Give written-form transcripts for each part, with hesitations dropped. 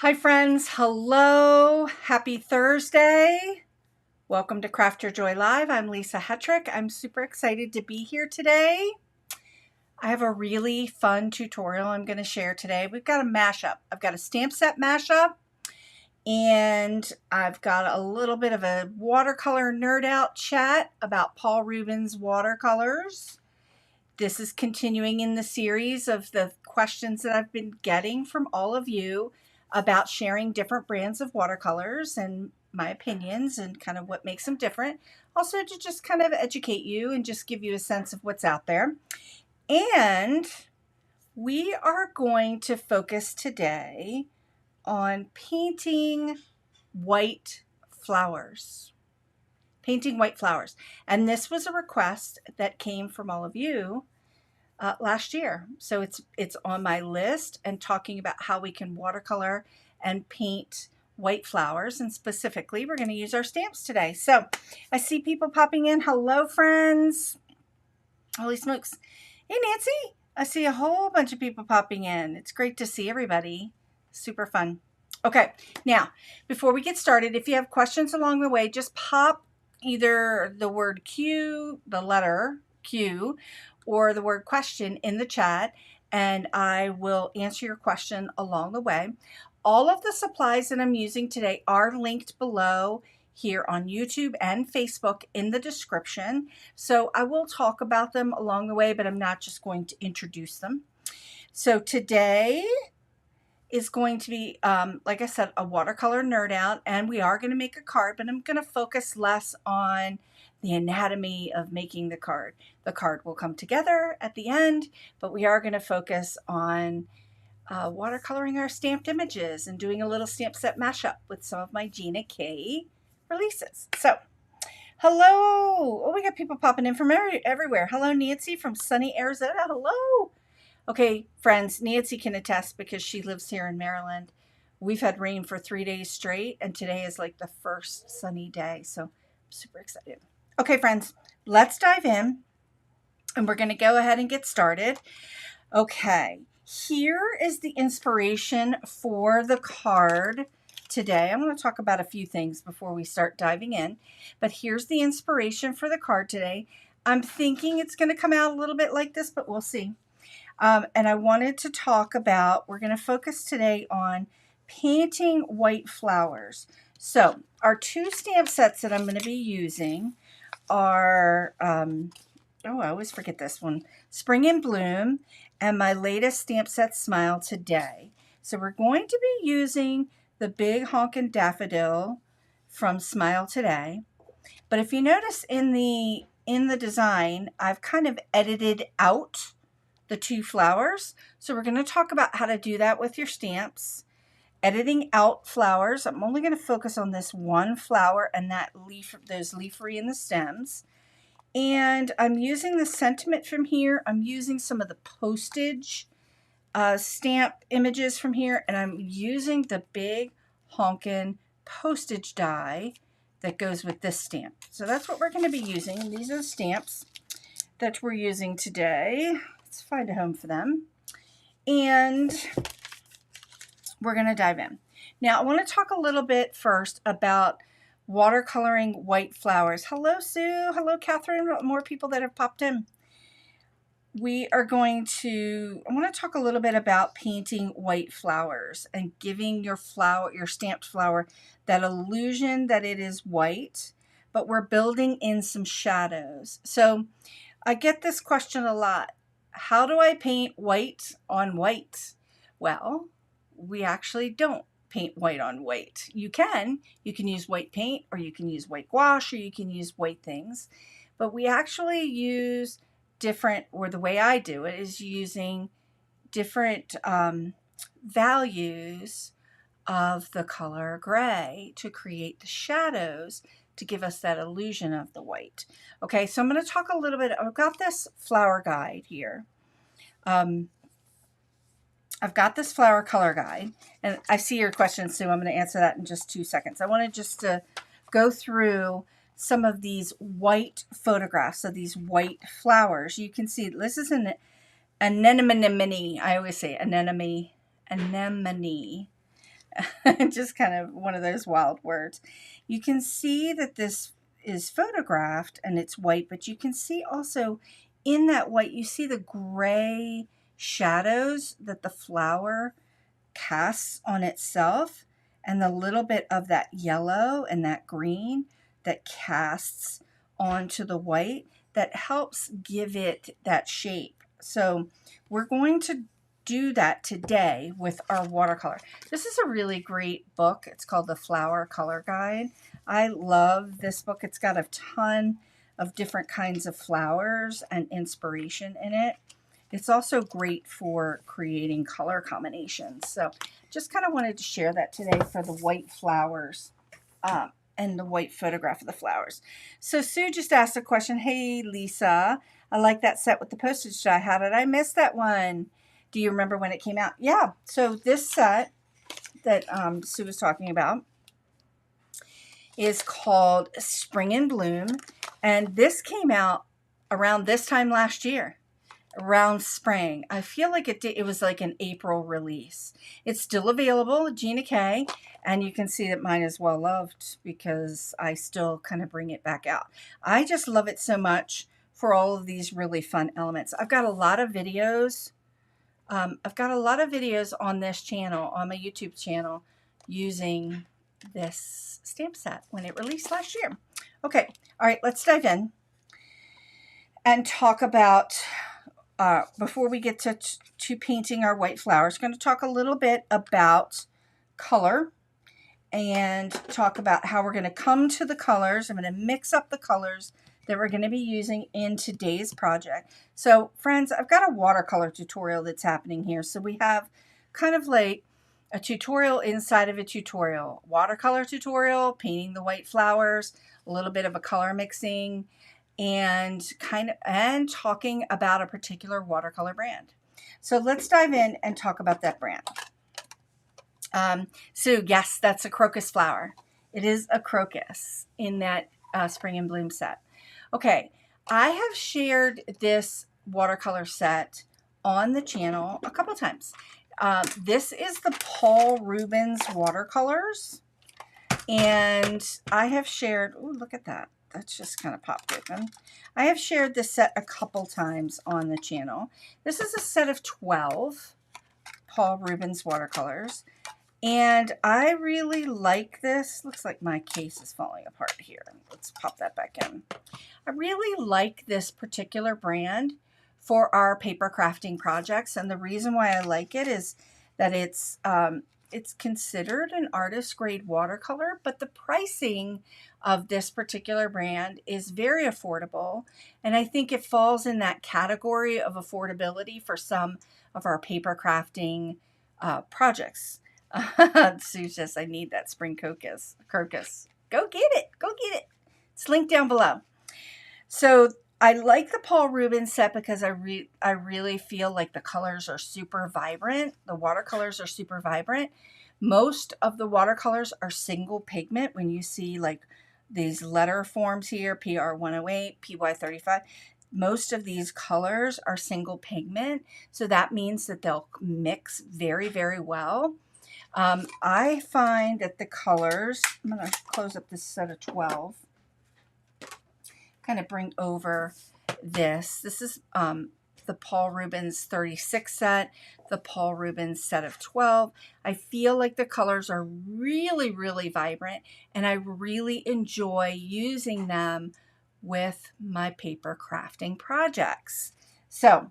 Hi friends, hello, happy Thursday. Welcome to Craft Your Joy Live. I'm Lisa Hetrick. I'm super excited to be here today. I have a really fun tutorial I'm going to share today. We've got a mashup. I've got a stamp set mashup and I've got a little bit of a watercolor nerd out chat about Paul Rubens watercolors. This is continuing in the series of the questions that I've been getting from all of you about sharing different brands of watercolors and my opinions and kind of what makes them different. Also to just kind of educate you and just give you a sense of what's out there. And we are going to focus today on painting white flowers. Painting white flowers. And this was a request that came from all of you last year. So it's on my list and talking about how we can watercolor and paint white flowers. And specifically, we're going to use our stamps today. So I see people popping in. Hello, friends. Holy smokes. Hey, Nancy. I see a whole bunch of people popping in. It's great to see everybody. Super fun. Okay. Now, before we get started, if you have questions along the way, just pop either the word Q, the letter Q, or the word question in the chat, and I will answer your question along the way. All of the supplies that I'm using today are linked below here on YouTube and Facebook in the description. So I will talk about them along the way, but I'm not just going to introduce them. So today is going to be, like I said, a watercolor nerd out, and we are going to make a card, but I'm going to focus less on the anatomy of making the card. The card will come together at the end, but we are going to focus on watercoloring our stamped images and doing a little stamp set mashup with some of my Gina K releases. So, hello! Oh, we got people popping in from everywhere. Hello, Nancy from sunny Arizona. Hello! Okay, friends, Nancy can attest because she lives here in Maryland. We've had rain for 3 days straight, and today is like the first sunny day, so I'm super excited. Okay, friends, let's dive in, and we're going to go ahead and get started. Okay, here is the inspiration for the card today. I'm going to talk about a few things before we start diving in, but here's the inspiration for the card today. I'm thinking it's going to come out a little bit like this, but we'll see. And I wanted to talk about, we're going to focus today on painting white flowers. So our two stamp sets that I'm going to be using are, oh, I always forget this one, Spring in Bloom, and my latest stamp set, Smile Today. So we're going to be using the Big Honkin' Daffodil from Smile Today. But if you notice in the design, I've kind of edited out the two flowers. So we're going to talk about how to do that with your stamps. Editing out flowers. I'm only going to focus on this one flower and that leaf, those leafery in the stems. And I'm using the sentiment from here. I'm using some of the postage stamp images from here, and I'm using the Big Honkin' postage die that goes with this stamp. So that's what we're going to be using. These are the stamps that we're using today. Let's find a home for them. And we're going to dive in. Now, I want to talk a little bit first about watercoloring white flowers. Hello, Sue. Hello, Catherine. More people that have popped in. I want to talk a little bit about painting white flowers and giving your stamped flower, that illusion that it is white, but we're building in some shadows. So I get this question a lot. How do I paint white on white? Well, we actually don't paint white on white. You can use white paint, or you can use white gouache, or you can use white things, but we actually use different, or the way I do it is using different values of the color gray to create the shadows to give us that illusion of the white. Okay, so I'm going to talk a little bit. I've got this flower guide here. I've got this flower color guide, and I see your question, Sue. I'm going to answer that in just 2 seconds. I wanted just to go through some of these white photographs of these white flowers. You can see this is an anemone. I always say anemone. Just kind of one of those wild words. You can see that this is photographed and it's white, but you can see also in that white, you see the gray shadows that the flower casts on itself, and the little bit of that yellow and that green that casts onto the white that helps give it that shape. So we're going to do that today with our watercolor. This is a really great book. It's called the Flower Color Guide. I love this book. It's got a ton of different kinds of flowers and inspiration in it. It's also great for creating color combinations. So just kind of wanted to share that today for the white flowers and the white photograph of the flowers. So Sue just asked a question. Hey, Lisa, I like that set with the postage die. How did I miss that one? Do you remember when it came out? Yeah, so this set that Sue was talking about is called Spring in Bloom. And this came out around this time last year. Around spring. I feel like it was like an April release. It's still available at Gina K, and you can see that mine is well loved because I still kind of bring it back out. I just love it so much for all of these really fun elements. I've got a lot of videos. I've got a lot of videos on this channel, on my YouTube channel, using this stamp set when it released last year. Okay, all right, let's dive in and talk about before we get to painting our white flowers, going to talk a little bit about color and talk about how we're going to come to the colors. I'm going to mix up the colors that we're going to be using in today's project. So friends, I've got a watercolor tutorial that's happening here. So we have kind of like a tutorial inside of a tutorial, watercolor tutorial, painting the white flowers, a little bit of a color mixing, and talking about a particular watercolor brand. So let's dive in and talk about that brand. So yes, that's a crocus flower. It is a crocus in that Spring in Bloom set. Okay, I have shared this watercolor set on the channel a couple times. This is the Paul Rubens watercolors, and I have shared, oh, look at that. That's just kind of popped open. I have shared this set a couple times on the channel. This is a set of 12 Paul Rubens watercolors, and I really like this. Looks like my case is falling apart here. Let's pop that back in. I really like this particular brand for our paper crafting projects, and the reason why I like it is that it's considered an artist grade watercolor, but the pricing of this particular brand is very affordable, and I think it falls in that category of affordability for some of our paper crafting projects. Sue says, I need that spring crocus. Go get it. Go get it. It's linked down below. So I like the Paul Rubens set because I really feel like the colors are super vibrant. The watercolors are super vibrant. Most of the watercolors are single pigment. When you see like these letter forms here, PR108, PY35, most of these colors are single pigment. So that means that they'll mix very, very well. I find that the colors, I'm going to close up this set of 12, kind of bring over this. This is the Paul Rubens 36 set, the Paul Rubens set of 12. I feel like the colors are really, really vibrant, and I really enjoy using them with my paper crafting projects. So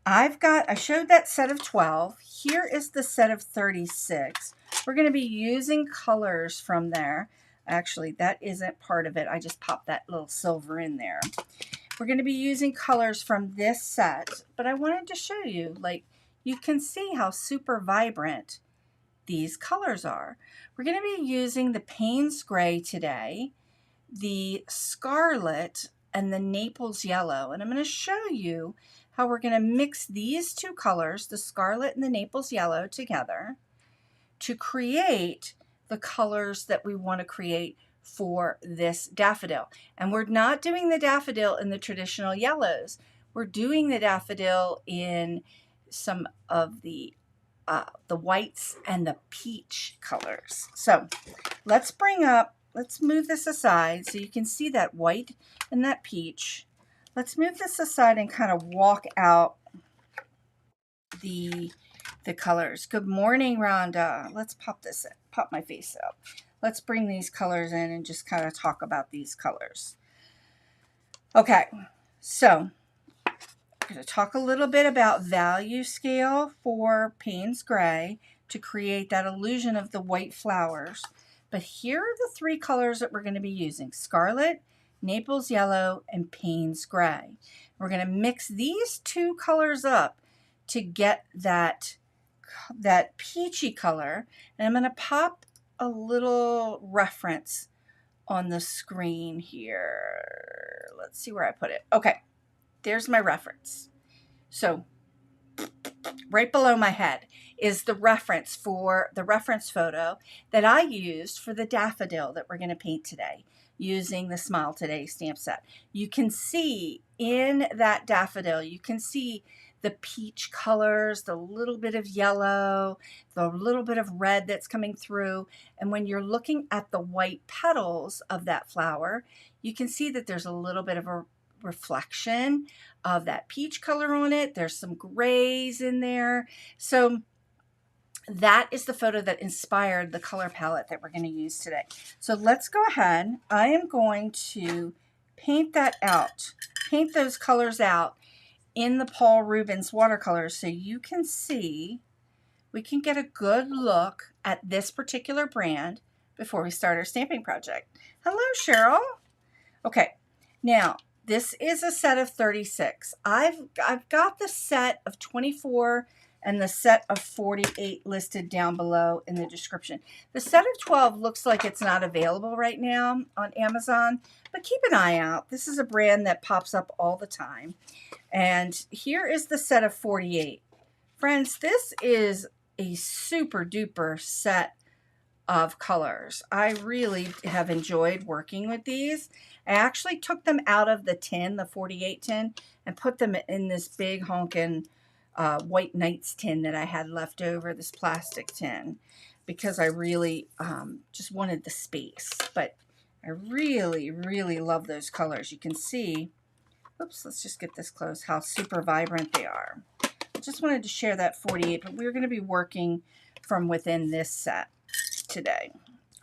I showed that set of 12. Here is the set of 36. We're going to be using colors from there. Actually, that isn't part of it. I just popped that little silver in there. We're going to be using colors from this set, but I wanted to show you, like, you can see how super vibrant these colors are. We're going to be using the Payne's Gray today, the Scarlet, and the Naples Yellow, and I'm going to show you how we're going to mix these two colors, the Scarlet and the Naples Yellow, together to create the colors that we want to create for this daffodil. And we're not doing the daffodil in the traditional yellows. We're doing the daffodil in some of the the whites and the peach colors. So let's move this aside so you can see that white and that peach. Let's move this aside and kind of walk out the colors. Good morning, Rhonda. Let's pop my face out. Let's bring these colors in and just kind of talk about these colors. Okay, so I'm going to talk a little bit about value scale for Payne's Gray to create that illusion of the white flowers. But here are the three colors that we're going to be using: Scarlet, Naples Yellow, and Payne's Gray. We're going to mix these two colors up to get that peachy color. And I'm going to pop a little reference on the screen here. Let's see where I put it. Okay, there's my reference. So right below my head is the reference photo that I used for the daffodil that we're going to paint today using the Smile Today stamp set. You can see in that daffodil, you can see the peach colors, the little bit of yellow, the little bit of red that's coming through. And when you're looking at the white petals of that flower, you can see that there's a little bit of a reflection of that peach color on it. There's some grays in there. So that is the photo that inspired the color palette that we're going to use today. So let's go ahead. I am going to paint that out, paint those colors out in the Paul Rubens watercolors so you can see, we can get a good look at this particular brand before we start our stamping project. Hello, Cheryl. Okay, now this is a set of 36. I've got the set of 24 and the set of 48 listed down below in the description. The set of 12 looks like it's not available right now on Amazon, but keep an eye out. This is a brand that pops up all the time. And here is the set of 48. Friends, this is a super duper set of colors. I really have enjoyed working with these. I actually took them out of the tin, the 48 tin, and put them in this big honkin' White Nights tin that I had left over, this plastic tin, because I really just wanted the space. But I really, really love those colors. You can see, oops, let's just get this close, how super vibrant they are. I just wanted to share that 48, but we're going to be working from within this set today.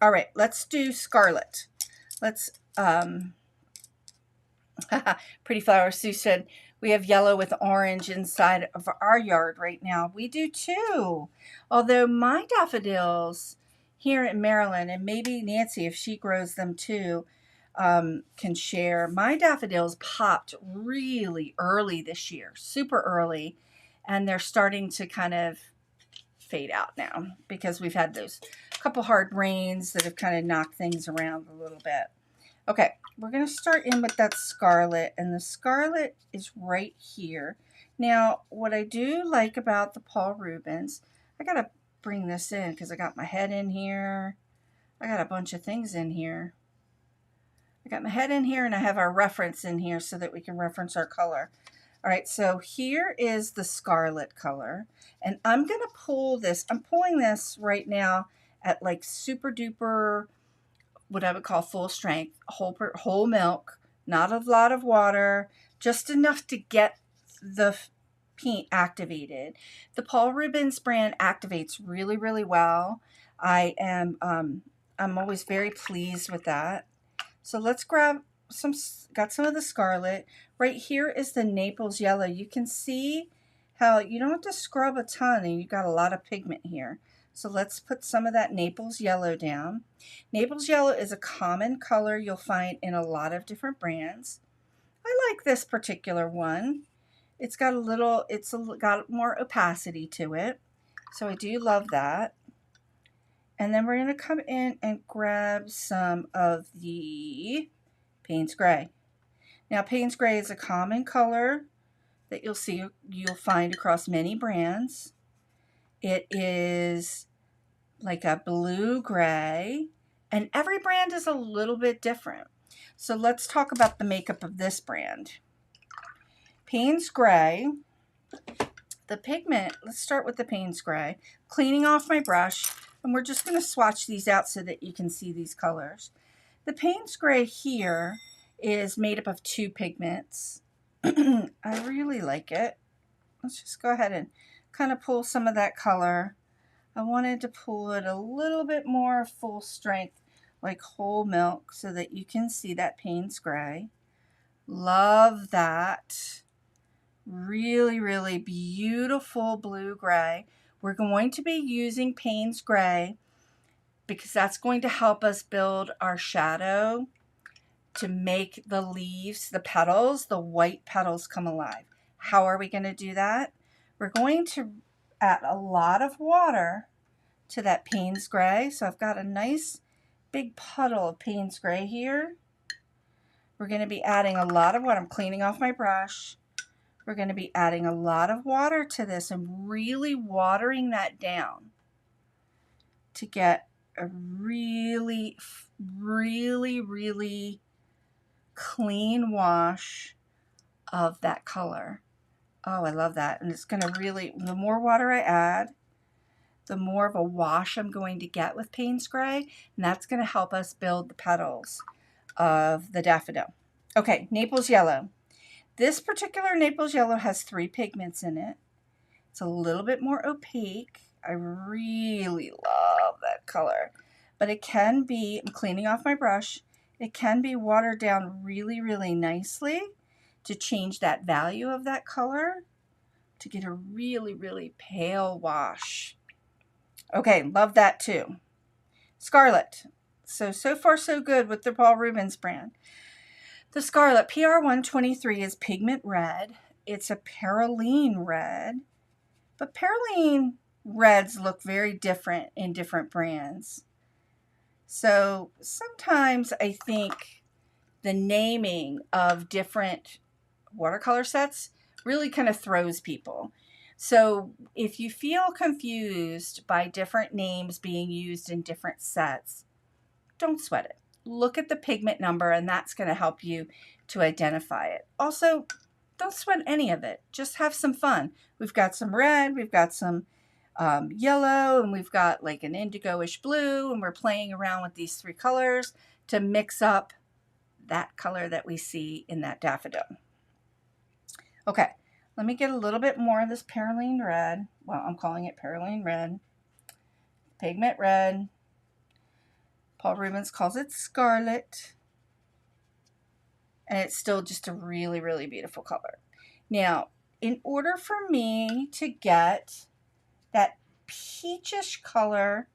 All right, let's do Scarlet. Let's, Pretty Flower Sue said, we have yellow with orange inside of our yard right now. We do too. Although my daffodils here in Maryland, and maybe Nancy, if she grows them too, can share. My daffodils popped really early this year, super early, and they're starting to kind of fade out now because we've had those couple hard rains that have kind of knocked things around a little bit. Okay, we're going to start in with that Scarlet, and the Scarlet is right here. Now, what I do like about the Paul Rubens, I got to bring this in because I got my head in here. I got a bunch of things in here. I got my head in here, and I have our reference in here so that we can reference our color. All right, so here is the Scarlet color, and I'm going to pull this. I'm pulling this right now at like super duper, what I would call full strength, whole milk, not a lot of water, just enough to get the paint activated. The Paul Rubens brand activates really, really well. I'm always very pleased with that. So let's grab got some of the Scarlet. Right here is the Naples Yellow. You can see how you don't have to scrub a ton and you got a lot of pigment here. So let's put some of that Naples Yellow down. Naples Yellow is a common color you'll find in a lot of different brands. I like this particular one. It's got got more opacity to it. So I do love that. And then we're going to come in and grab some of the Payne's Gray. Now, Payne's Gray is a common color that you'll find across many brands. It is like a blue-gray, and every brand is a little bit different. So let's talk about the makeup of this brand. Payne's Gray the pigment, let's start with the Payne's Gray. Cleaning off my brush, and we're just going to swatch these out so that you can see these colors. The Payne's Gray here is made up of 2 pigments. I really like it. Let's just go ahead and kind of pull some of that color. I wanted to pull it a little bit more full strength, like whole milk, so that you can see that Payne's Gray. Love that. Really, really beautiful blue gray. We're going to be using Payne's Gray because that's going to help us build our shadow to make the leaves, the petals, the white petals come alive. How are we going to do that? We're going to add a lot of water to that Payne's Gray. So I've got a nice big puddle of Payne's Gray here. We're going to be adding a lot of water. I'm cleaning off my brush. We're going to be adding a lot of water to this and really watering that down to get a really, really, really clean wash of that color. Oh, I love that. And it's going to really, the more water I add, the more of a wash I'm going to get with Payne's Gray, and that's going to help us build the petals of the daffodil. Okay, Naples Yellow. This particular Naples Yellow has 3 pigments in it. It's a little bit more opaque. I really love that color. But it can be, I'm cleaning off my brush, it can be watered down really, really nicely to change that value of that color to get a really, really pale wash. Okay, love that too. Scarlet. So far so good with the Paul Rubens brand. The Scarlet PR123 is pigment red. It's a perylene red, but perylene reds look very different in different brands. So sometimes I think the naming of different watercolor sets really kind of throws people. So if you feel confused by different names being used in different sets, don't sweat it. Look at the pigment number, and that's going to help you to identify it. Also, don't sweat any of it. Just have some fun. We've got some red, we've got some yellow, and we've got like an indigo-ish blue, and we're playing around with these 3 colors to mix up that color that we see in that daffodil. Okay, let me get a little bit more of this perylene red. Well, I'm calling it perylene red. Pigment red. Paul Rubens calls it scarlet. And it's still just a really, really beautiful color. Now, in order for me to get that peachish color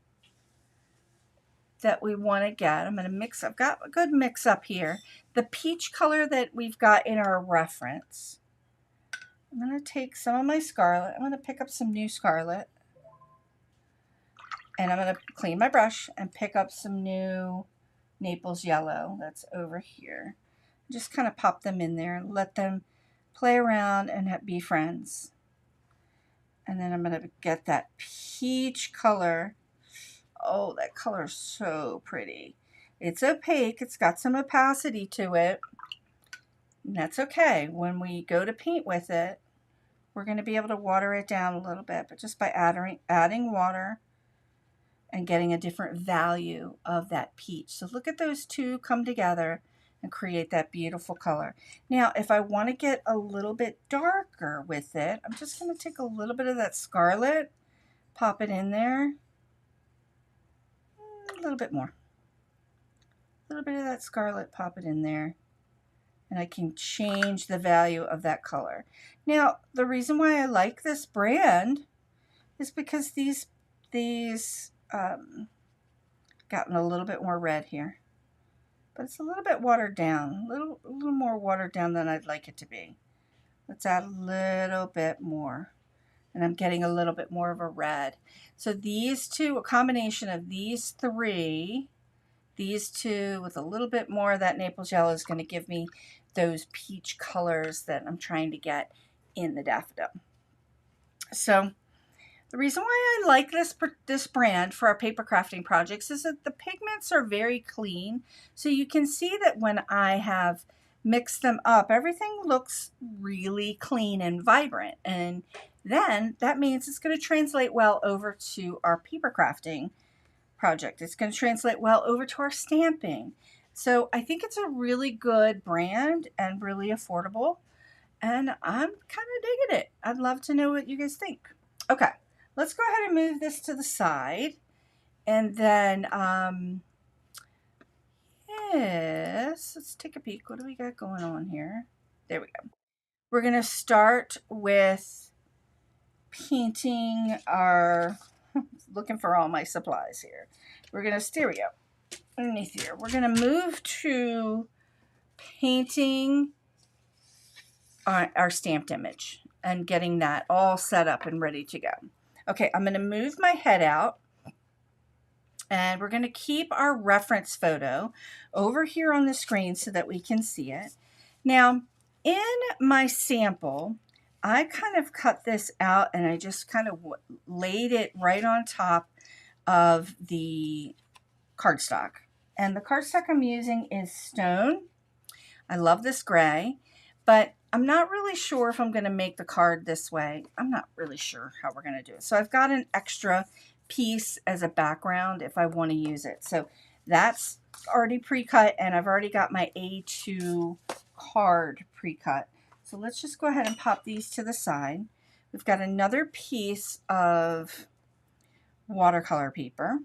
that we want to get, I'm going to mix, I've got a good mix up here. The peach color that we've got in our reference. I'm going to take some of my scarlet. I'm going to pick up some new scarlet. And I'm going to clean my brush and pick up some new Naples Yellow that's over here. Just kind of pop them in there and let them play around and be friends. And then I'm going to get that peach color. Oh, that color is so pretty. It's opaque. It's got some opacity to it. And that's okay. When we go to paint with it, we're going to be able to water it down a little bit. But just by adding water and getting a different value of that peach. So look at those 2 come together and create that beautiful color. Now, if I want to get a little bit darker with it, I'm just going to take a little bit of that scarlet, pop it in there, a little bit more. A little bit of that scarlet, pop it in there, and I can change the value of that color. Now, the reason why I like this brand is because these gotten a little bit more red here, but it's a little bit watered down, a little more watered down than I'd like it to be. Let's add a little bit more, and I'm getting a little bit more of a red. So these 2, a combination of these 3, these 2 with a little bit more of that Naples Yellow is going to give me those peach colors that I'm trying to get in the daffodil. So the reason why I like this brand for our paper crafting projects is that the pigments are very clean. So you can see that when I have mixed them up, everything looks really clean and vibrant. And then that means it's going to translate well over to our paper crafting project. It's going to translate well over to our stamping. So I think it's a really good brand and really affordable. And I'm kind of digging it. I'd love to know what you guys think. Okay, let's go ahead and move this to the side. And then, yes, let's take a peek. What do we got going on here? There we go. We're going to start with painting our, looking for all my supplies here. We're going to, there we go, underneath here. We're going to move to painting our stamped image and getting that all set up and ready to go. Okay, I'm going to move my head out, and we're going to keep our reference photo over here on the screen so that we can see it. Now, in my sample, I kind of cut this out and I just kind of laid it right on top of the cardstock. And the cardstock I'm using is Stone. I love this gray, but I'm not really sure if I'm going to make the card this way. I'm not really sure how we're going to do it. So I've got an extra piece as a background if I want to use it. So that's already pre-cut, and I've already got my A2 card pre-cut. So let's just go ahead and pop these to the side. We've got another piece of watercolor paper,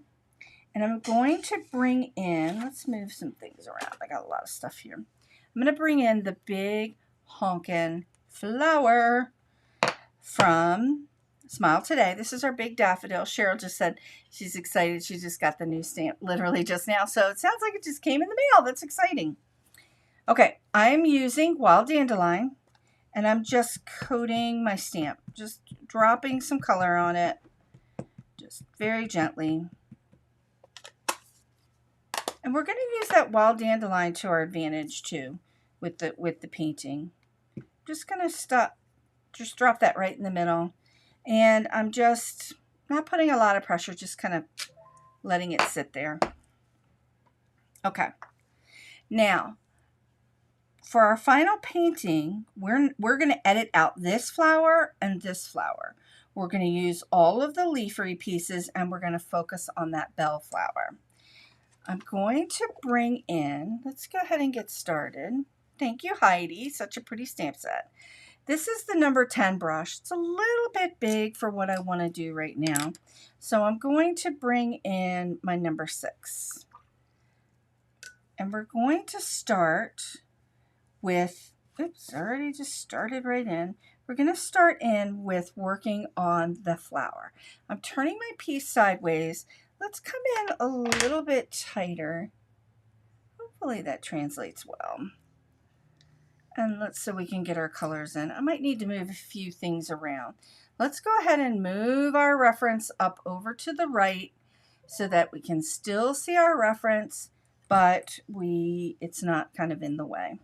and I'm going to bring in, let's move some things around. I got a lot of stuff here. I'm going to bring in the big honkin' flower from Smile Today. This is our big daffodil. Cheryl just said she's excited. She just got the new stamp literally just now. So it sounds like it just came in the mail. That's exciting. Okay, I'm using Wild Dandelion, and I'm just coating my stamp. Just dropping some color on it. Just very gently. And we're going to use that Wild Dandelion to our advantage too with the painting. Just going to just drop that right in the middle. And I'm just not putting a lot of pressure, just kind of letting it sit there. Okay. Now, for our final painting, we're going to edit out this flower and this flower. We're going to use all of the leafery pieces, and we're going to focus on that bellflower. I'm going to bring in, let's go ahead and get started. Thank you, Heidi. Such a pretty stamp set. This is the number 10 brush. It's a little bit big for what I want to do right now. So I'm going to bring in my number 6. And we're going to start with, oops, I already just started right in. We're going to start in with working on the flower. I'm turning my piece sideways. Let's come in a little bit tighter. Hopefully that translates well. And so we can get our colors in. I might need to move a few things around. Let's go ahead and move our reference up over to the right so that we can still see our reference, but it's not kind of in the way.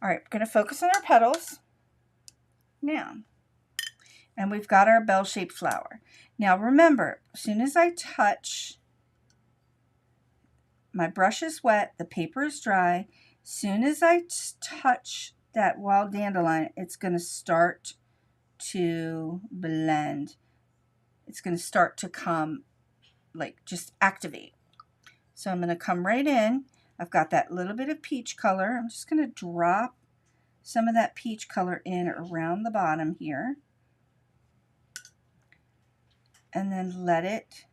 All right, we're going to focus on our petals now. And we've got our bell-shaped flower. Now remember, as soon as I touch, my brush is wet, the paper is dry. As soon as I touch that Wild Dandelion, it's going to start to blend. It's going to start to come, like, just activate. So I'm going to come right in. I've got that little bit of peach color. I'm just going to drop some of that peach color in around the bottom here. And then let it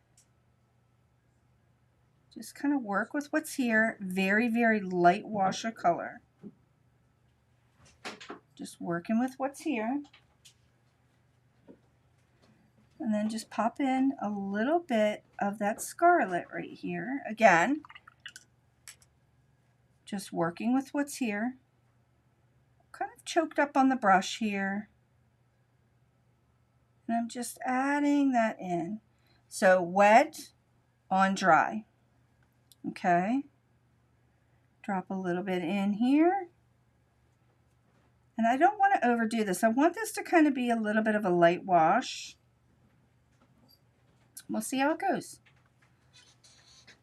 just kind of work with what's here. Very, very light wash of color. Just working with what's here. And then just pop in a little bit of that scarlet right here. Again, just working with what's here. Kind of choked up on the brush here. And I'm just adding that in. So wet on dry. Okay. Drop a little bit in here. And I don't want to overdo this. I want this to kind of be a little bit of a light wash. We'll see how it goes.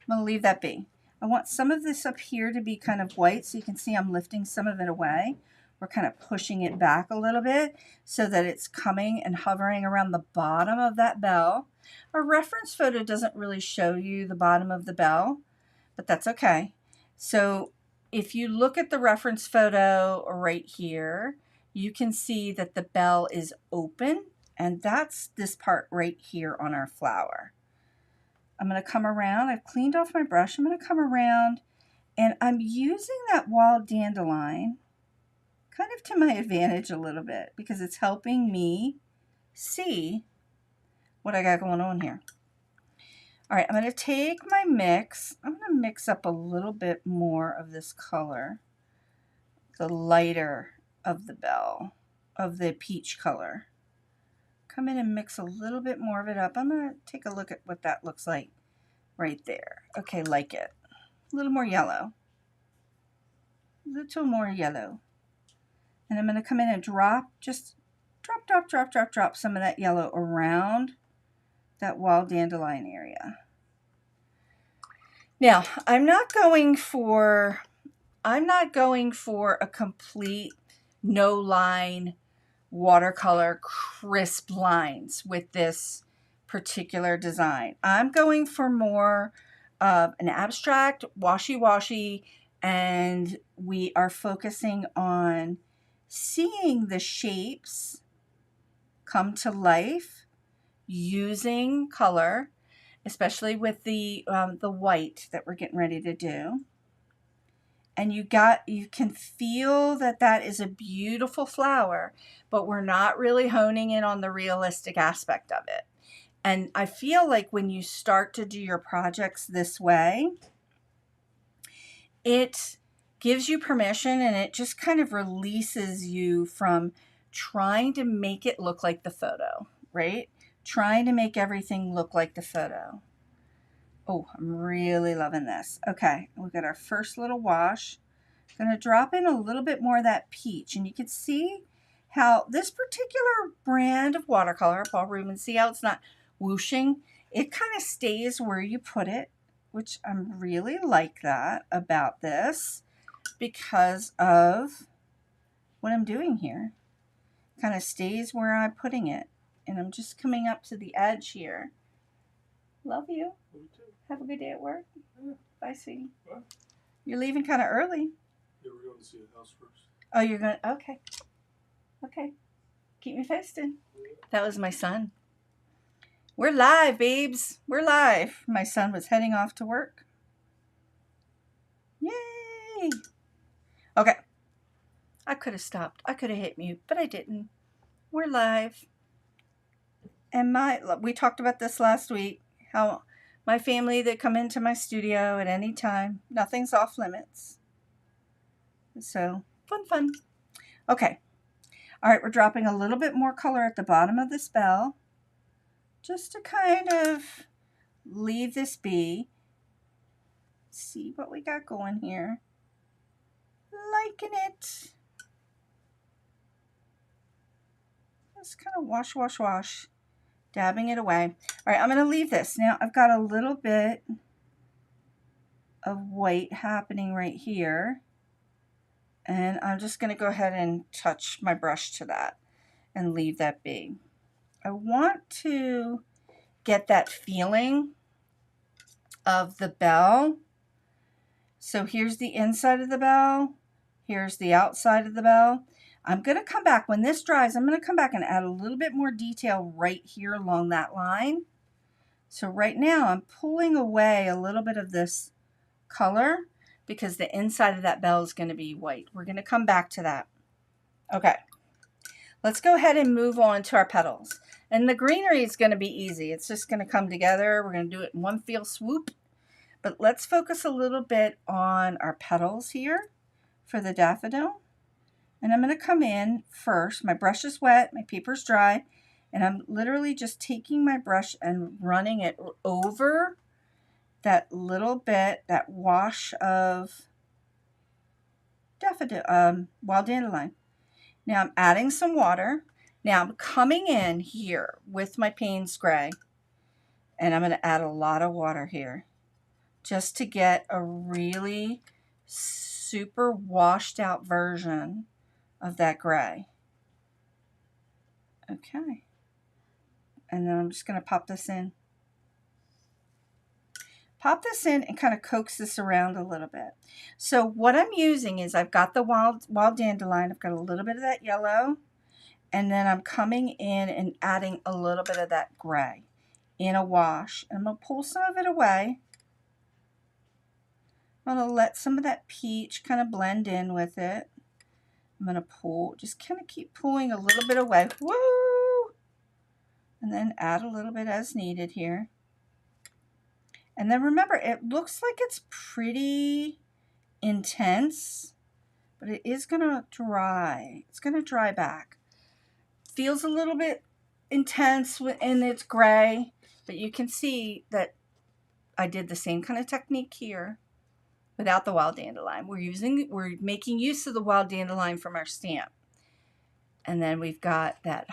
I'm going to leave that be. I want some of this up here to be kind of white, so you can see I'm lifting some of it away. we're kind of pushing it back a little bit so that it's coming and hovering around the bottom of that bell. Our reference photo doesn't really show you the bottom of the bell, but that's okay. So if you look at the reference photo right here, you can see that the bell is open, and that's this part right here on our flower. I'm going to come around. I've cleaned off my brush. I'm going to come around, and I'm using that wild dandelion kind of to my advantage a little bit because it's helping me see what I got going on here. All right, I'm going to take my mix. I'm going to mix up a little bit more of this color, the lighter of the bell, of the peach color. Come in and mix a little bit more of it up. I'm going to take a look at what that looks like right there. Okay, like it. A little more yellow. A little more yellow. And I'm going to come in and drop, just drop some of that yellow around that wild dandelion area. Now, I'm not going for a complete no line watercolor crisp lines with this particular design. I'm going for more of an abstract, washy-washy, and we are focusing on seeing the shapes come to life using color, especially with the white that we're getting ready to do. And you can feel that that is a beautiful flower, but we're not really honing in on the realistic aspect of it. And I feel like when you start to do your projects this way, it gives you permission, and it just kind of releases you from trying to make it look like the photo, right? Trying to make everything look like the photo. Oh, I'm really loving this. Okay, we've got our first little wash. I'm going to drop in a little bit more of that peach, and you can see how this particular brand of watercolor, Paul Rubens, see how it's not whooshing? It kind of stays where you put it, which I'm really like that about this because of what I'm doing here. Kind of stays where I'm putting it, and I'm just coming up to the edge here. Love you. Have a good day at work. Yeah. Bye, sweetie. What? You're leaving kind of early. Yeah, we're going to see the house first. Oh, you're going to? Okay. Okay. Keep me posted. Yeah. That was my son. We're live, babes. We're live. My son was heading off to work. Yay. Okay. I could have stopped. I could have hit mute, but I didn't. We're live. And we talked about this last week, how my family, they come into my studio at any time. Nothing's off limits. So, fun. Okay. All right, we're dropping a little bit more color at the bottom of this bell, just to kind of leave this be. See what we got going here. Liking it. Just kind of wash. Dabbing it away. All right, I'm going to leave this. Now, I've got a little bit of white happening right here. And I'm just going to go ahead and touch my brush to that and leave that be. I want to get that feeling of the bell. So here's the inside of the bell. Here's the outside of the bell. I'm going to come back, when this dries, I'm going to come back and add a little bit more detail right here along that line. So right now I'm pulling away a little bit of this color because the inside of that bell is going to be white. We're going to come back to that. Okay, let's go ahead and move on to our petals. And the greenery is going to be easy. It's just going to come together. We're going to do it in one fell swoop. But let's focus a little bit on our petals here for the daffodil. And I'm going to come in first. My brush is wet, my paper's dry, and I'm literally just taking my brush and running it over that little bit, that wash of daffodil, wild dandelion. Now I'm adding some water. Now I'm coming in here with my Payne's Gray, and I'm going to add a lot of water here just to get a really super washed out version of that gray. Okay. And then I'm just going to pop this in. Pop this in and kind of coax this around a little bit. So what I'm using is I've got the wild dandelion. I've got a little bit of that yellow. And then I'm coming in and adding a little bit of that gray in a wash. And I'm going to pull some of it away. I'm going to let some of that peach kind of blend in with it. I'm going to pull, just kind of keep pulling a little bit away. Woo! And then add a little bit as needed here. And then remember, it looks like it's pretty intense, but it is going to dry. It's going to dry back. Feels a little bit intense and it's gray, but you can see that I did the same kind of technique here without the wild dandelion. We're making use of the wild dandelion from our stamp. And then we've got the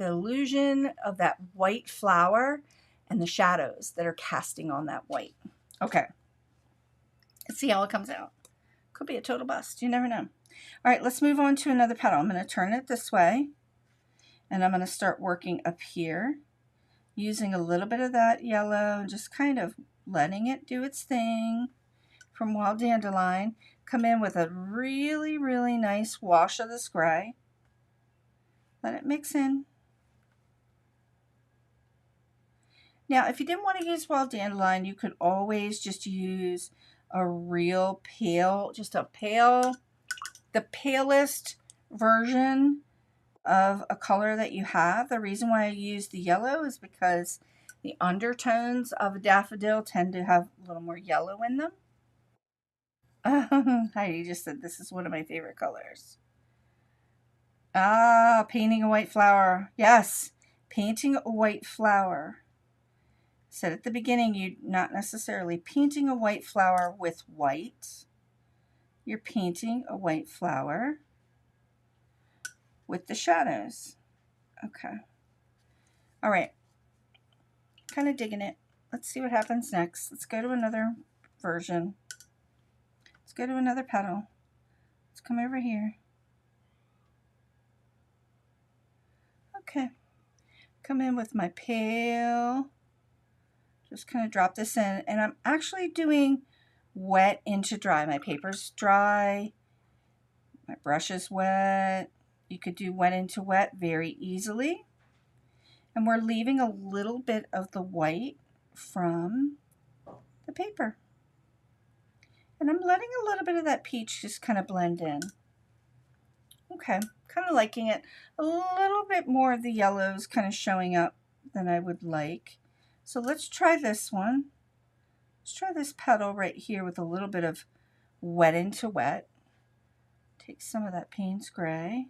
illusion of that white flower and the shadows that are casting on that white. Okay. Let's see how it comes out. Could be a total bust. You never know. All right, let's move on to another petal. I'm going to turn it this way. And I'm going to start working up here, using a little bit of that yellow and just kind of letting it do its thing from wild dandelion. Come in with a really, really nice wash of this gray. Let it mix in. Now, if you didn't want to use wild dandelion, you could always just use a real pale, the palest version of a color that you have. The reason why I use the yellow is because the undertones of a daffodil tend to have a little more yellow in them. Heidi just said this is one of my favorite colors. Ah, painting a white flower. Yes, painting a white flower. Said at the beginning, you're not necessarily painting a white flower with white. You're painting a white flower with the shadows. Okay. All right. Kind of digging it. Let's see what happens next. Let's go to another version. Let's go to another petal. Let's come over here. Okay. Come in with my pale. Just kind of drop this in. And I'm actually doing wet into dry. My paper's dry. My brush is wet. You could do wet into wet very easily. And we're leaving a little bit of the white from the paper. And I'm letting a little bit of that peach just kind of blend in. Okay, kind of liking it. A little bit more of the yellows kind of showing up than I would like. So let's try this one. Let's try this petal right here with a little bit of wet into wet. Take some of that Payne's Gray.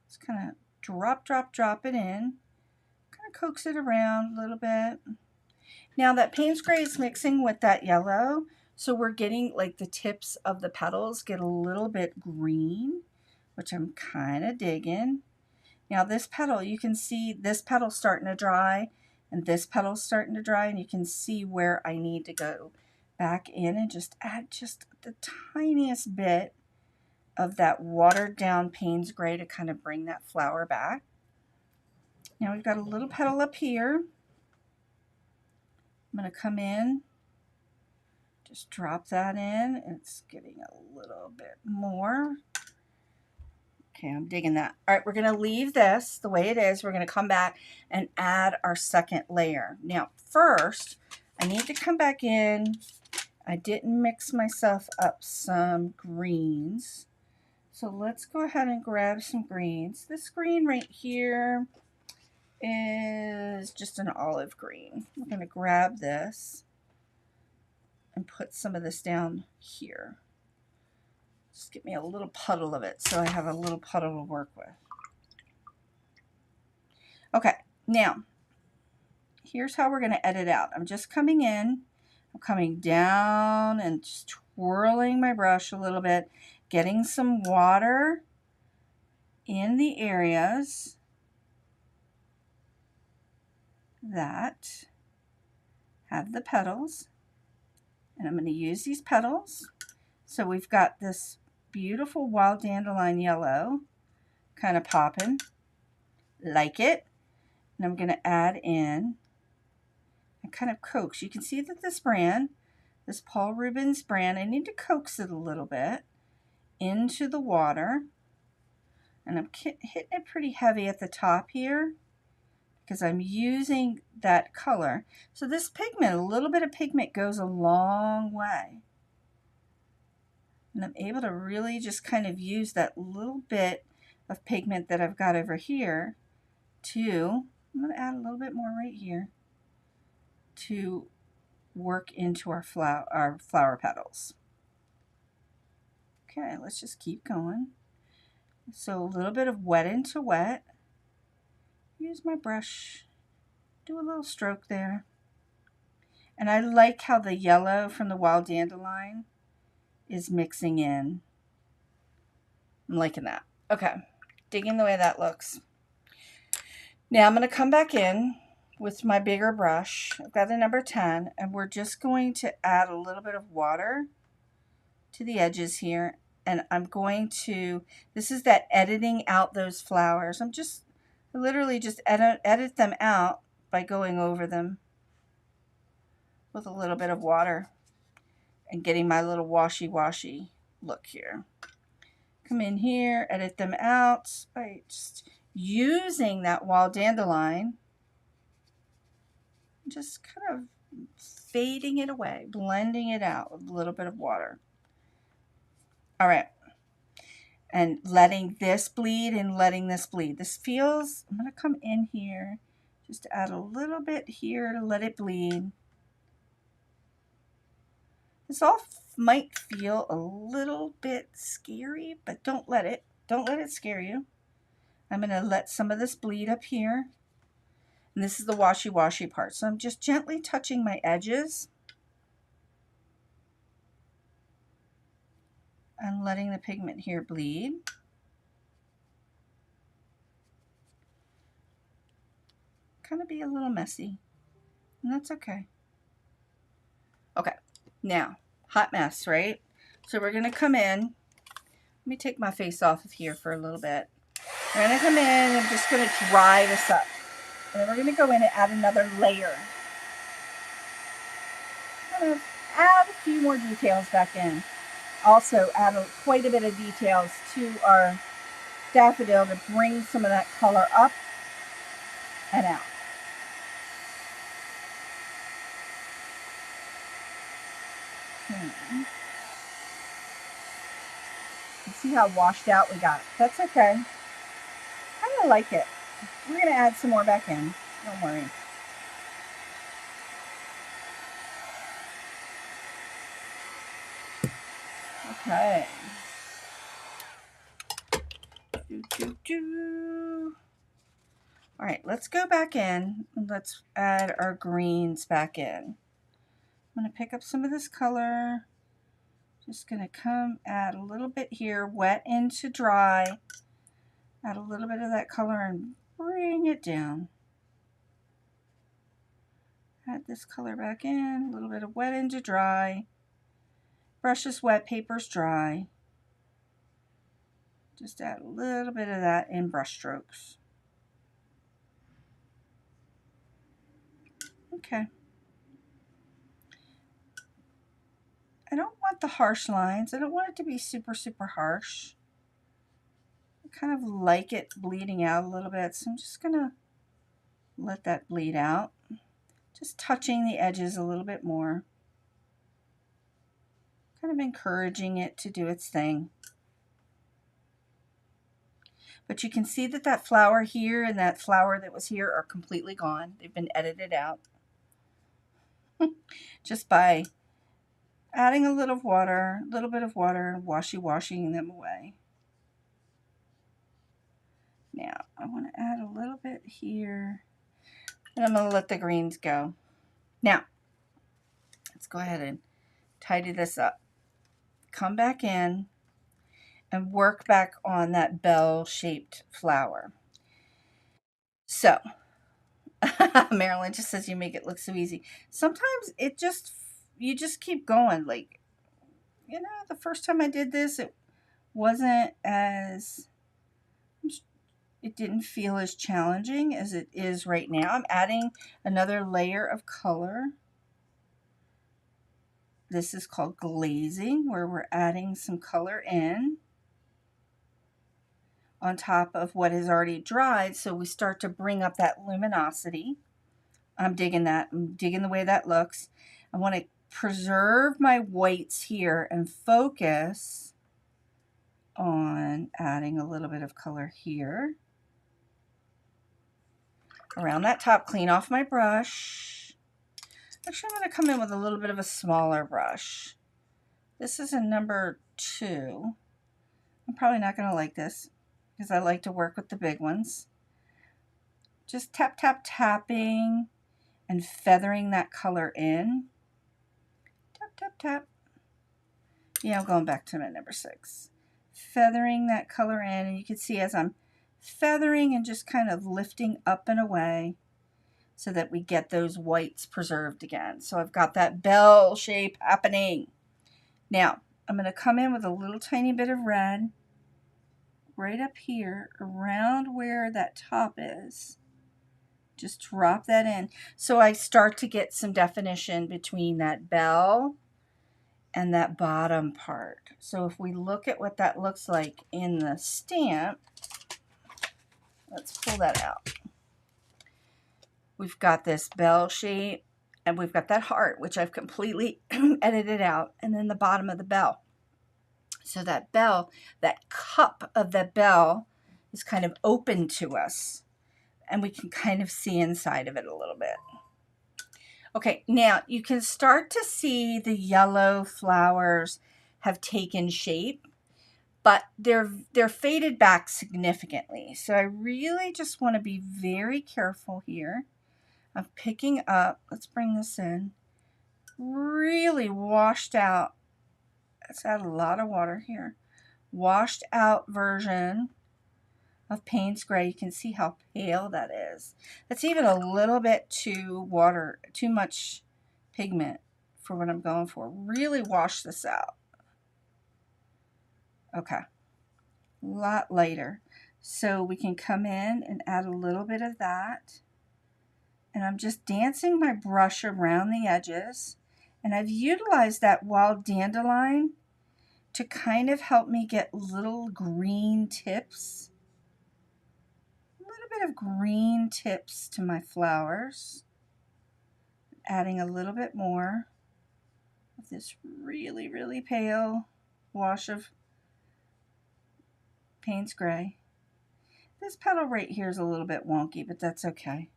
Just kind of drop it in. Kind of coax it around a little bit. Now that Payne's Gray is mixing with that yellow, so we're getting like the tips of the petals get a little bit green, which I'm kind of digging. Now this petal, you can see this petal starting to dry and this petal starting to dry, and you can see where I need to go back in and just add just the tiniest bit of that watered down Payne's Gray to kind of bring that flower back. Now we've got a little petal up here. I'm going to come in, just drop that in. It's getting a little bit more. Okay, I'm digging that. All right, we're going to leave this the way it is. We're going to come back and add our second layer. Now, first, I need to come back in. I didn't mix myself up some greens. So let's go ahead and grab some greens. This green right here is just an olive green. I'm going to grab this and put some of this down here. Just get me a little puddle of it so I have a little puddle to work with. Okay, now here's how we're going to edit out. I'm just coming in, I'm coming down and just twirling my brush a little bit, getting some water in the areas that have the petals. And I'm going to use these petals. So we've got this beautiful wild dandelion yellow, kind of popping, like it. And I'm going to add in and kind of coax. You can see that this brand, this Paul Rubens brand, I need to coax it a little bit into the water. And I'm hitting it pretty heavy at the top here because I'm using that color. So this pigment, a little bit of pigment goes a long way. And I'm able to really just kind of use that little bit of pigment that I've got over here to, I'm going to add a little bit more right here to work into our flower petals. Okay, let's just keep going. So a little bit of wet into wet. Use my brush, do a little stroke there. And I like how the yellow from the wild dandelion is mixing in. I'm liking that. Okay, digging the way that looks. Now I'm going to come back in with my bigger brush. I've got the number 10, and we're just going to add a little bit of water to the edges here. And I'm going to, this is that editing out those flowers. I literally just edit them out by going over them with a little bit of water and getting my little washy look here. Come in here, edit them out by just using that wild dandelion. Just kind of fading it away, blending it out with a little bit of water. All right. And letting this bleed and letting this bleed. This feels, I'm going to come in here just to add a little bit here to let it bleed. This all might feel a little bit scary, but don't let it scare you. I'm going to let some of this bleed up here. And this is the washy part. So I'm just gently touching my edges and letting the pigment here bleed. Kind of be a little messy, and that's okay. Okay, now, hot mess, right? So we're going to come in. Let me take my face off of here for a little bit. We're going to come in and I'm just going to dry this up. And then we're going to go in and add another layer. I'm going to add a few more details back in. Also add quite a bit of details to our daffodil to bring some of that color up and out. You see how washed out we got it. That's okay. I kind of like it. We're going to add some more back in. Don't worry. Okay. All right, let's go back in and let's add our greens back in. I'm going to pick up some of this color. Just going to come add a little bit here, wet into dry. Add a little bit of that color and bring it down. Add this color back in, a little bit of wet into dry. Brush is wet, paper's dry. Just add a little bit of that in brush strokes. Okay. I don't want the harsh lines. I don't want it to be super harsh. I kind of like it bleeding out a little bit, so I'm just going to let that bleed out. Just touching the edges a little bit more. Kind of encouraging it to do its thing. But you can see that that flower here and that flower that was here are completely gone. They've been edited out. Just by adding a little bit of water, washing them away. Now, I want to add a little bit here, and I'm going to let the greens go. Now, let's go ahead and tidy this up. Come back in and work back on that bell-shaped flower. So, Marilyn just says you make it look so easy. Sometimes you just keep going. Like, you know, the first time I did this, it wasn't as, it didn't feel as challenging as it is right now. I'm adding another layer of color. This is called glazing, where we're adding some color in on top of what is already dried, so we start to bring up that luminosity. I'm digging that. I'm digging the way that looks. I want to preserve my whites here and focus on adding a little bit of color here. Around that top, clean off my brush. Actually, I'm going to come in with a little bit of a smaller brush. This is a number 2. I'm probably not going to like this because I like to work with the big ones. Just tap, tap, tapping and feathering that color in. Tap, tap, tap. Yeah, I'm going back to my number 6. Feathering that color in, and you can see as I'm feathering and just kind of lifting up and away so that we get those whites preserved again. So I've got that bell shape happening. Now, I'm going to come in with a little tiny bit of red right up here around where that top is. Just drop that in. So I start to get some definition between that bell and that bottom part. So if we look at what that looks like in the stamp, let's pull that out. We've got this bell shape, and we've got that heart, which I've completely edited out, and then the bottom of the bell. So that bell, that cup of that bell is kind of open to us, and we can kind of see inside of it a little bit. Okay, now you can start to see the yellow flowers have taken shape, but they're faded back significantly. So I really just want to be very careful here of picking up, let's bring this in, really washed out. Let's add a lot of water here. Washed out version of Payne's Gray. You can see how pale that is. That's even a little bit too much pigment for what I'm going for. Really wash this out. Okay, a lot lighter. So we can come in and add a little bit of that. And I'm just dancing my brush around the edges. And I've utilized that wild dandelion to kind of help me get little green tips. A little bit of green tips to my flowers. Adding a little bit more of this really, really pale wash of Payne's Gray. This petal right here is a little bit wonky, but that's okay.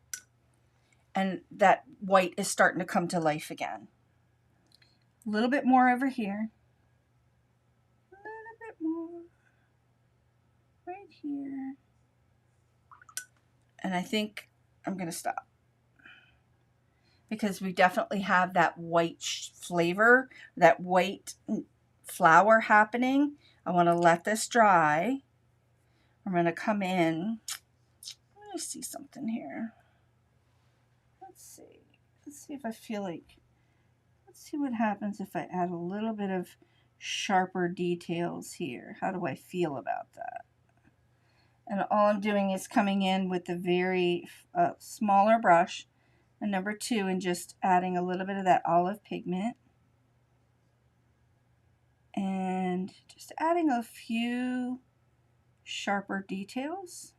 And that white is starting to come to life again. A little bit more over here. A little bit more right here. And I think I'm going to stop. Because we definitely have that white flavor, that white flower happening. I want to let this dry. I'm going to come in. Let me see something here. Let's see if I feel like, let's see what happens if I add a little bit of sharper details here. How do I feel about that? And all I'm doing is coming in with a very smaller brush, a number 2, and just adding a little bit of that olive pigment. And just adding a few sharper details.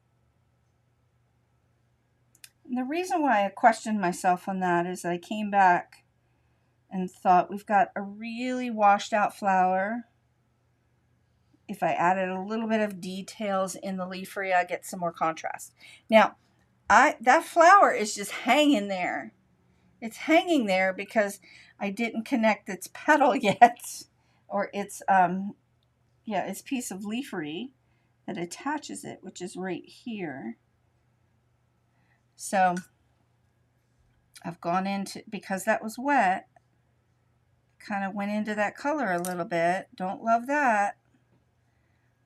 And the reason why I questioned myself on that is I came back and thought we've got a really washed out flower. If I added a little bit of details in the leaf area, I get some more contrast. Now, that flower is just hanging there. It's hanging there because I didn't connect its petal yet, or its piece of leafery that attaches it, which is right here. So I've gone into, because that was wet, kind of went into that color a little bit. Don't love that.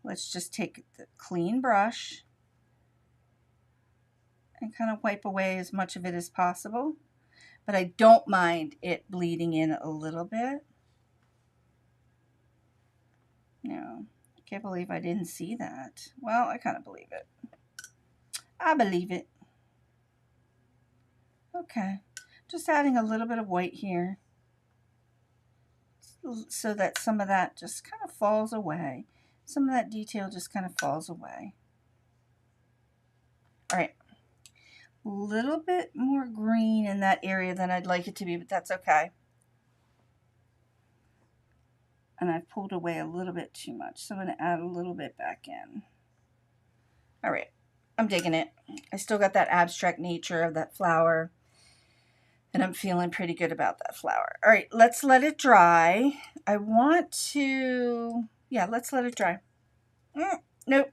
Let's just take the clean brush and kind of wipe away as much of it as possible. But I don't mind it bleeding in a little bit. Now, Can't believe I didn't see that. Well, I kind of believe it. I believe it. Okay, just adding a little bit of white here so that some of that just kind of falls away. Some of that detail just kind of falls away. All right, a little bit more green in that area than I'd like it to be, but that's okay. And I've pulled away a little bit too much, so I'm going to add a little bit back in. All right, I'm digging it. I still got that abstract nature of that flower, and I'm feeling pretty good about that flower. All right, let's let it dry. I want to, yeah, let's let it dry. Nope.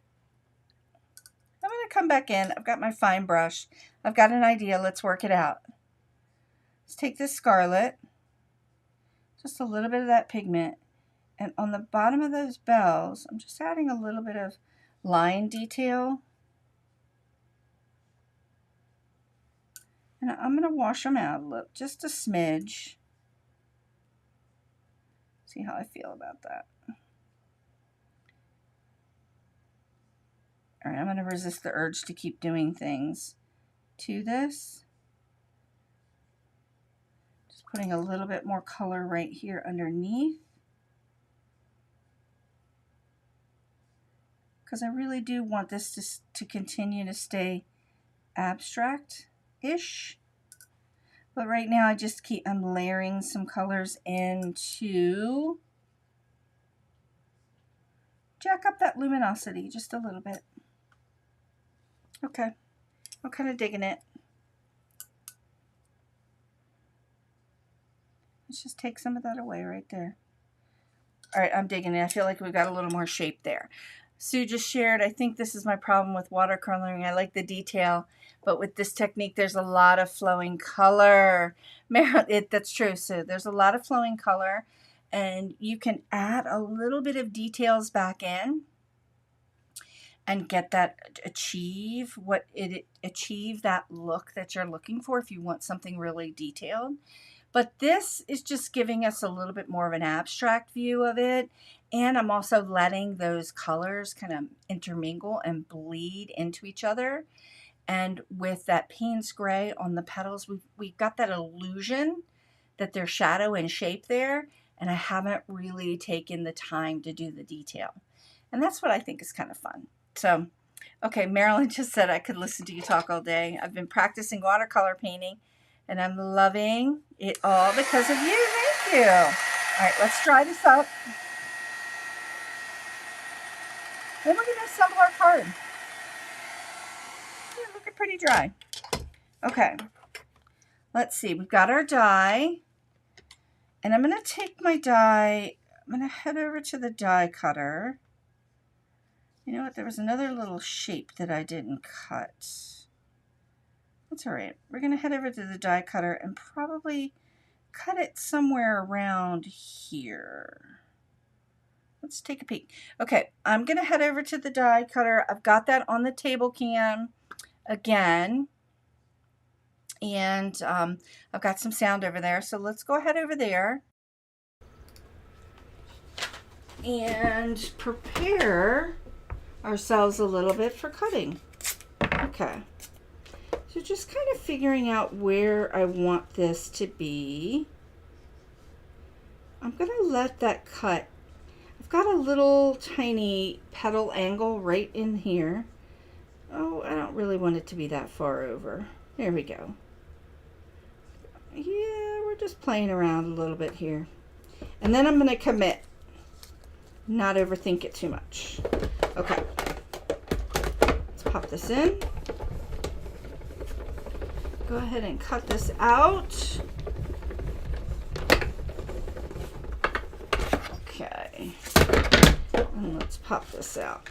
I'm going to come back in. I've got my fine brush. I've got an idea. Let's work it out. Let's take this scarlet, just a little bit of that pigment, and on the bottom of those bells, I'm just adding a little bit of line detail. And I'm going to wash them out a little, just a smidge. See how I feel about that. All right, I'm going to resist the urge to keep doing things to this. Just putting a little bit more color right here underneath, because I really do want this to continue to stay abstract-ish. But right now I'm layering some colors in to jack up that luminosity just a little bit. Okay, I'm kind of digging it. Let's just take some of that away right there. All right, I'm digging it. I feel like we've got a little more shape there. Sue just shared, I think this is my problem with watercoloring. I like the detail, but with this technique, there's a lot of flowing color. That's true, Sue. There's a lot of flowing color, and you can add a little bit of details back in and get that, achieve that look that you're looking for if you want something really detailed. But this is just giving us a little bit more of an abstract view of it. And I'm also letting those colors kind of intermingle and bleed into each other. And with that Payne's gray on the petals, we've got that illusion that there's shadow and shape there. And I haven't really taken the time to do the detail. And that's what I think is kind of fun. So, okay, Marilyn just said I could listen to you talk all day. I've been practicing watercolor painting, and I'm loving it all because of you. Thank you. All right, let's dry this up. Then we're going to assemble our card. Yeah, looking pretty dry. Okay, let's see. We've got our die, and I'm going to take my die. I'm going to head over to the die cutter. You know what? There was another little shape that I didn't cut. That's all right. We're going to head over to the die cutter and probably cut it somewhere around here. Let's take a peek. Okay, I'm going to head over to the die cutter. I've got that on the table cam again. And I've got some sound over there. So let's go ahead over there and prepare ourselves a little bit for cutting. Okay. So just kind of figuring out where I want this to be. I'm going to let that cut. I've got a little tiny petal angle right in here. Oh, I don't really want it to be that far over. There we go. Yeah, we're just playing around a little bit here. And then I'm going to commit. Not overthink it too much. Okay. Let's pop this in. Go ahead and cut this out. Okay. And let's pop this out.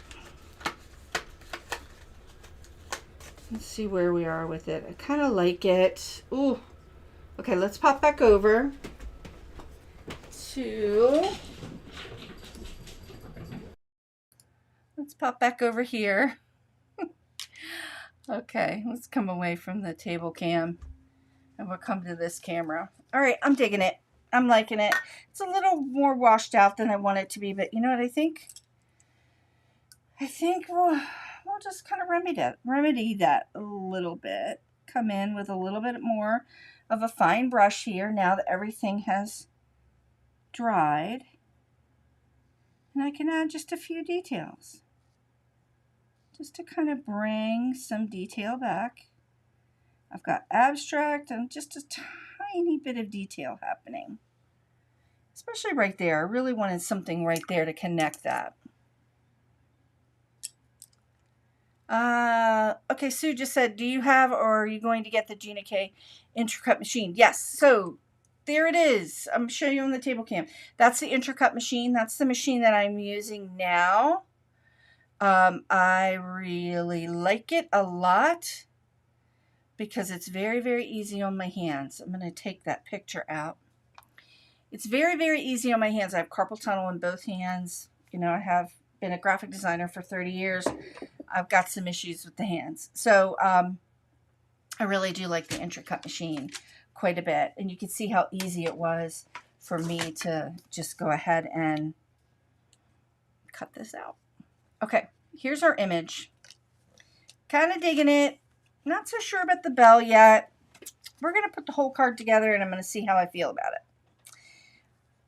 Let's see where we are with it. I kind of like it. Ooh. Okay, let's pop back over to... Let's pop back over here. Okay, let's come away from the table cam and we'll come to this camera. All right, I'm digging it. I'm liking it. It's a little more washed out than I want it to be, but you know what I think? I think we'll just kind of remedy that a little bit. Come in with a little bit more of a fine brush here now that everything has dried. And I can add just a few details, just to kind of bring some detail back. I've got abstract and just a tiny bit of detail happening, especially right there. I really wanted something right there to connect that. Okay, Sue just said, do you have, or are you going to get the Gina K Intercut machine? Yes. So there it is. I'm showing you on the table cam. That's the Intercut machine. That's the machine that I'm using now. I really like it a lot because it's very, very easy on my hands. I'm going to take that picture out. It's very, very easy on my hands. I have carpal tunnel in both hands. You know, I have been a graphic designer for 30 years. I've got some issues with the hands. So I really do like the Intercut machine quite a bit. And you can see how easy it was for me to just go ahead and cut this out. Okay, here's our image. Kind of digging it. Not so sure about the bell yet. We're going to put the whole card together and I'm going to see how I feel about it.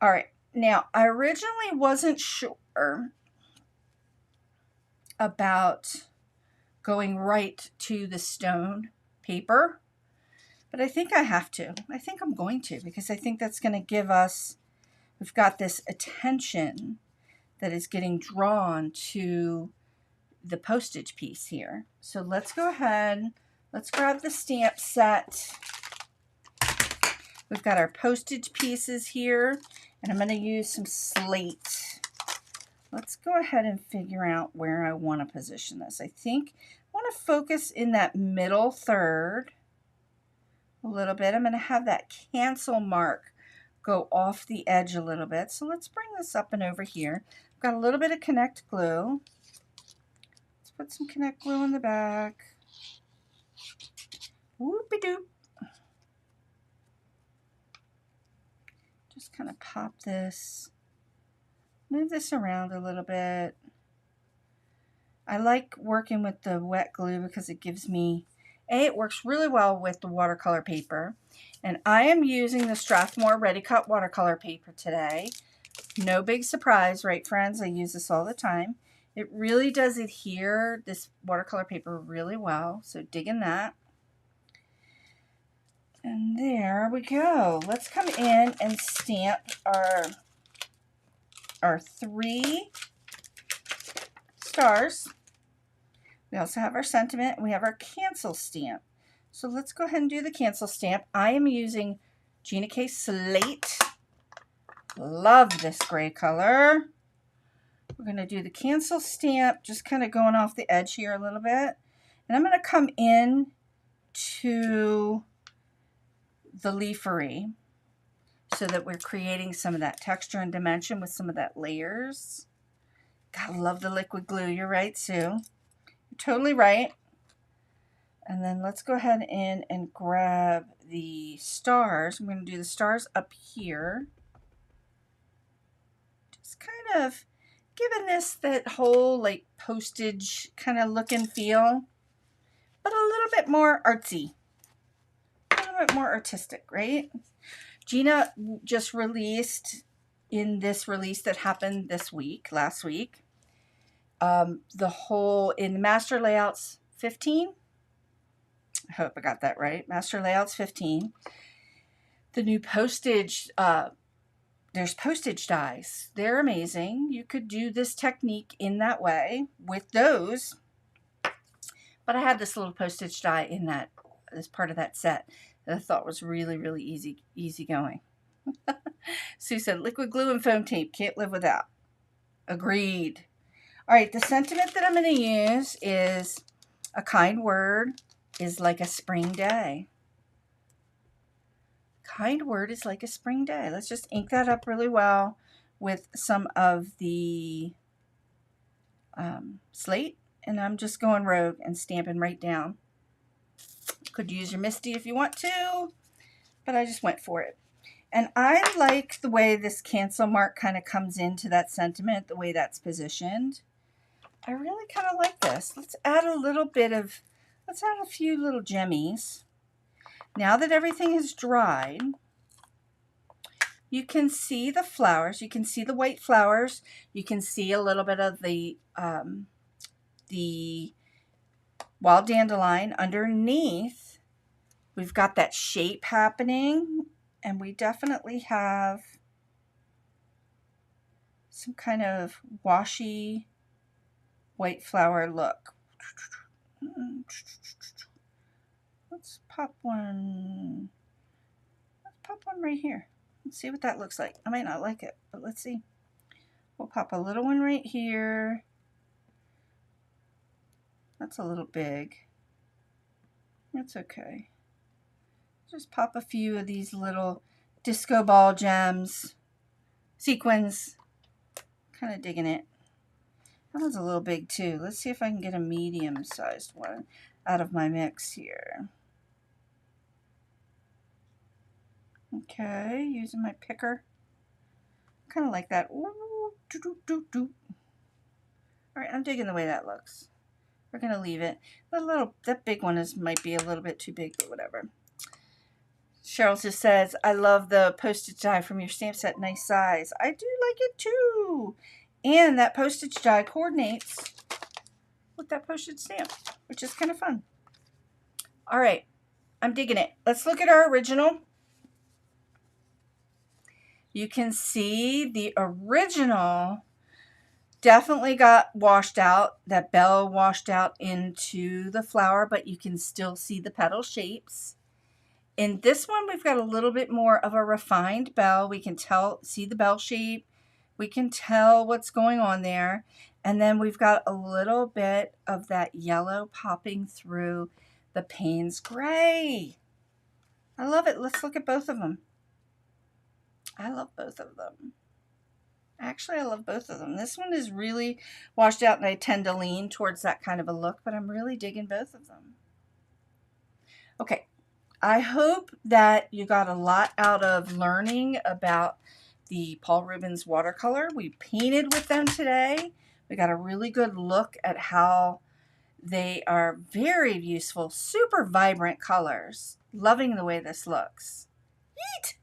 All right, now I originally wasn't sure about going right to the stone paper, but I think I have to. I think I'm going to, because I think that's going to give us, we've got this attention that is getting drawn to the postage piece here. So let's go ahead, let's grab the stamp set. We've got our postage pieces here, and I'm going to use some slate. Let's go ahead and figure out where I want to position this. I think I want to focus in that middle third a little bit. I'm going to have that cancel mark go off the edge a little bit. So let's bring this up and over here. I've got a little bit of Connect glue. Let's put some Connect glue in the back. Whoopie-doop. Just kind of pop this. Move this around a little bit. I like working with the wet glue because it gives me, it works really well with the watercolor paper. And I am using the Strathmore Ready Cut watercolor paper today. No big surprise, right friends? I use this all the time. It really does adhere, this watercolor paper, really well. So dig in that. And there we go. Let's come in and stamp our 3 stars. We also have our sentiment. We have our cancel stamp. So let's go ahead and do the cancel stamp. I am using Gina K Slate. Love this gray color. We're going to do the cancel stamp, just kind of going off the edge here a little bit. And I'm going to come in to the leafery so that we're creating some of that texture and dimension with some of that layers. Gotta love the liquid glue. You're right, Sue. You're totally right. And then let's go ahead in and grab the stars. I'm going to do the stars up here. Just kind of giving this that whole like postage kind of look and feel, but a little bit more artsy. A little bit more artistic, right? Gina just released, in this release that happened this week, last week, the whole, in the Master Layouts 15, I hope I got that right, Master Layouts 15, the new postage, there's postage dies. They're amazing. You could do this technique in that way with those, but I had this little postage die in that, as part of that set, that I thought was really, really easy going. Sue said, liquid glue and foam tape, can't live without. Agreed. All right, the sentiment that I'm going to use is, a kind word is like a spring day. Kind word is like a spring day. Let's just ink that up really well with some of the slate. And I'm just going rogue and stamping right down. Could use your Misty if you want to, but I just went for it. And I like the way this cancel mark kind of comes into that sentiment, the way that's positioned. I really kind of like this. Let's add a little bit of, let's add a few little gemmies. Now that everything is dried, you can see the flowers. You can see the white flowers. You can see a little bit of the wild dandelion underneath. We've got that shape happening, and we definitely have some kind of washy white flower look. Let's pop one. Let's pop one right here. Let's see what that looks like. I might not like it, but let's see. We'll pop a little one right here. That's a little big. That's okay. Just pop a few of these little disco ball gems. Sequins. Kind of digging it. That one's a little big too. Let's see if I can get a medium-sized one out of my mix here. Okay, using my picker. Kind of like that. Ooh, doo -doo -doo -doo. All right, I'm digging the way that looks. We're gonna leave it. That big one might be a little bit too big, but whatever. Cheryl just says, I love the postage die from your stamp set. Nice size. I do like it too. And that postage die coordinates with that postage stamp, which is kind of fun. All right, I'm digging it. Let's look at our original. You can see the original definitely got washed out. That bell washed out into the flower, but you can still see the petal shapes. In this one, we've got a little bit more of a refined bell. We can see the bell shape. We can tell what's going on there. And then we've got a little bit of that yellow popping through the Payne's gray. I love it. Let's look at both of them. I love both of them. Actually, I love both of them. This one is really washed out, and I tend to lean towards that kind of a look, but I'm really digging both of them. Okay, I hope that you got a lot out of learning about the Paul Rubens watercolor. We painted with them today. We got a really good look at how they are very useful, super vibrant colors. Loving the way this looks. Yeet!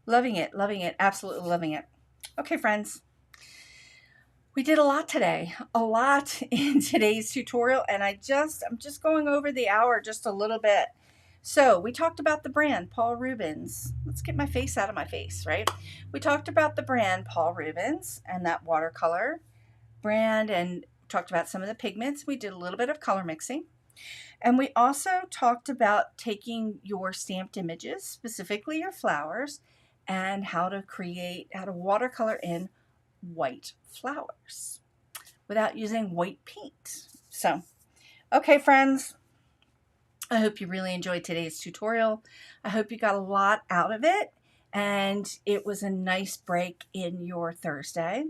Loving it, absolutely loving it. Okay, friends, we did a lot today, a lot in today's tutorial, and I'm just going over the hour just a little bit. So we talked about the brand, Paul Rubens. Let's get my face out of my face, right? We talked about the brand, Paul Rubens, and that watercolor brand, and talked about some of the pigments. We did a little bit of color mixing. And we also talked about taking your stamped images, specifically your flowers, and how to watercolor in white flowers without using white paint. So, okay, friends, I hope you really enjoyed today's tutorial. I hope you got a lot out of it, and it was a nice break in your Thursday.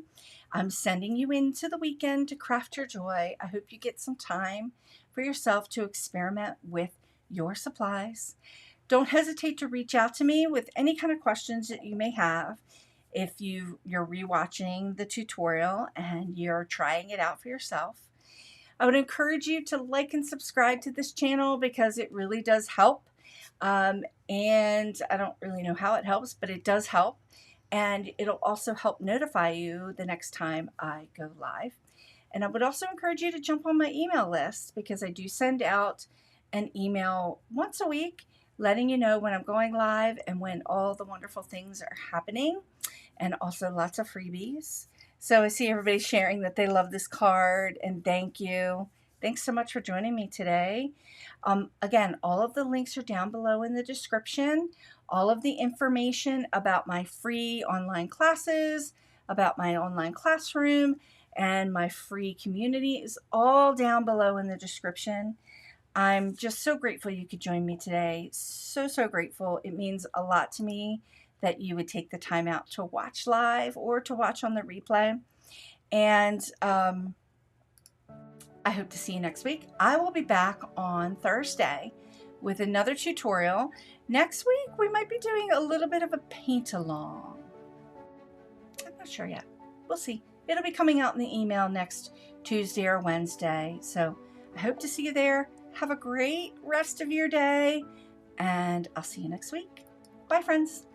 I'm sending you into the weekend to craft your joy. I hope you get some time for yourself to experiment with your supplies. Don't hesitate to reach out to me with any kind of questions that you may have if you're rewatching the tutorial and you're trying it out for yourself. I would encourage you to like and subscribe to this channel because it really does help. And I don't really know how it helps, but it does help. And it'll also help notify you the next time I go live. And I would also encourage you to jump on my email list because I do send out an email once a week letting you know when I'm going live and when all the wonderful things are happening, and also lots of freebies. So I see everybody sharing that they love this card, and thank you. Thanks so much for joining me today. Again, all of the links are down below in the description. All of the information about my free online classes, about my online classroom, and my free community is all down below in the description. I'm just so grateful you could join me today. So grateful. It means a lot to me that you would take the time out to watch live or to watch on the replay. And I hope to see you next week. I will be back on Thursday with another tutorial. Next week, we might be doing a little bit of a paint along. I'm not sure yet. We'll see. it'll be coming out in the email next Tuesday or Wednesday. So I hope to see you there. Have a great rest of your day, and I'll see you next week. Bye, friends.